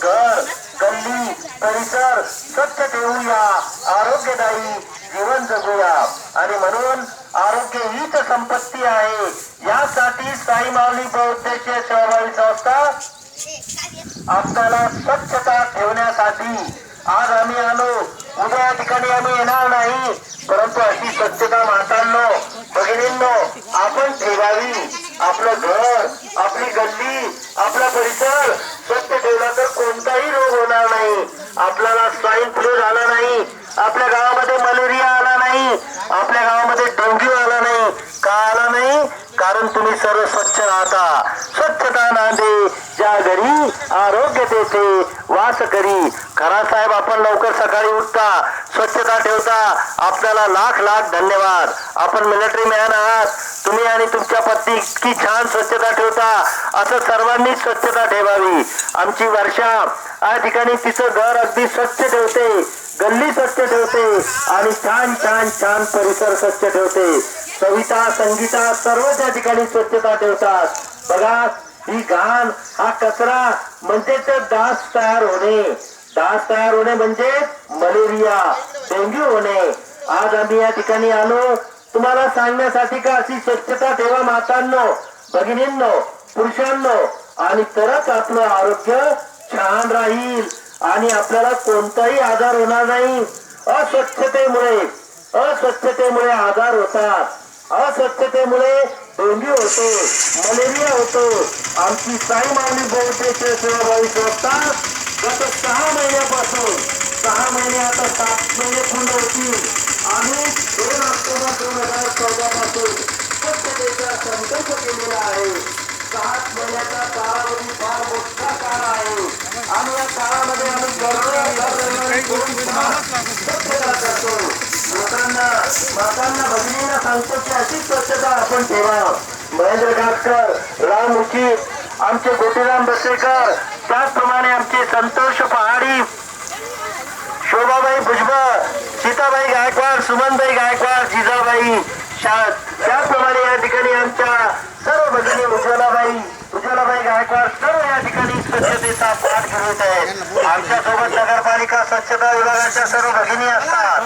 घर, गल्ली, परिसर स्वच्छ ठेवूया, आरोग्यदायी जीवन जगूया. आणि म्हणून आरोग्य हीच संपत्ती आहे. यासाठी साई माऊली बहुउद्देशीय सेवाभावी संस्था आपल्याला स्वच्छता ठेवण्यासाठी आज आम्ही आलो. उद्या या ठिकाणी आम्ही येणार नाही, परंतु अशी स्वच्छता मातांनो, भगिनींनो आपण ठेवावी. आपलं घर, आपली गल्ली, आपला परिसर स्वच्छ ठेवला तर कोणताही रोग होणार नाही. आपल्याला स्वाईन फ्लू झाला नाही, आपल्या गावामध्ये मलेरिया आला नाही, आपल्या गावामध्ये डेंग्यू आला नाही. का आला नाही? कारण तुम्ही सर्व स्वच्छ राहता. स्वच्छता नांदे ज्या घरी आरोग्य देते वास करी. खरा साहेब आपण लवकर सकाळी उठता, स्वच्छता ठेवता, आपल्याला लाख लाख धन्यवाद. आपण मिलिटरी मॅन आहात, तुम्ही आणि तुमच्या पत्नी इतकी छान स्वच्छता ठेवता. असं सर्वांनी स्वच्छता ठेवावी. आमची वर्षा या ठिकाणी तिचं घर अगदी स्वच्छ ठेवते, गल्ली स्वच्छ ठेवते आणि छान छान छान परिसर स्वच्छ ठेवते. सविता, संगीता सर्व त्या ठिकाणी स्वच्छता ठेवतात. बघा ही घाण, हा कचरा म्हणजे ते डास तयार होणे. डास तयार होणे म्हणजे मलेरिया, डेंग्यू होणे. आज आम्ही या ठिकाणी आलो तुम्हाला सांगण्यासाठी का अशी स्वच्छता ठेवा मातांनो, भगिनींनो, पुरुषांनो, आणि तरच आपलं आरोग्य छान राहील आणि आपल्याला कोणताही आजार होणार नाही. अस्वच्छतेमुळे आजार होतात. अस्वच्छतेमुळे डेंग्यू होतो, मलेरिया होतो. आमची साई माऊली बहुउद्देशीय सेवाभावी संस्था गत 6 महिन्यापासून 6 महिने आता 7 महिने पूर्ण होतील. आम्ही 2 ऑक्टोबर 2014 पासून स्वच्छतेचा संकल्प केलेला आहे. 7 महिन्याचा कालावधी फार मोठा काळ आहे आणि या काळामध्ये आम्ही स्वच्छता करतो. मातांना भगिनींना सांगतो की अशी स्वच्छता आपण ठेवा. महेंद्र घाटकर, राम उचित, आमचे गोटीराम बसेकर, त्याचप्रमाणे आमचे संतोष पहाडी, शोभाबाई भुजबळ, सीताबाई गायकवाड, सुमनबाई गायकवाड, जिजाबाई, त्याचप्रमाणे या ठिकाणी आमच्या सर्व भगिनी उज्ज्वलाबाई गायकवाड सर्व या ठिकाणी स्वच्छतेचा पाठ घेत आहेत. आमच्या सोबत नगरपालिका स्वच्छता विभागाच्या सर्व भगिनी असतात.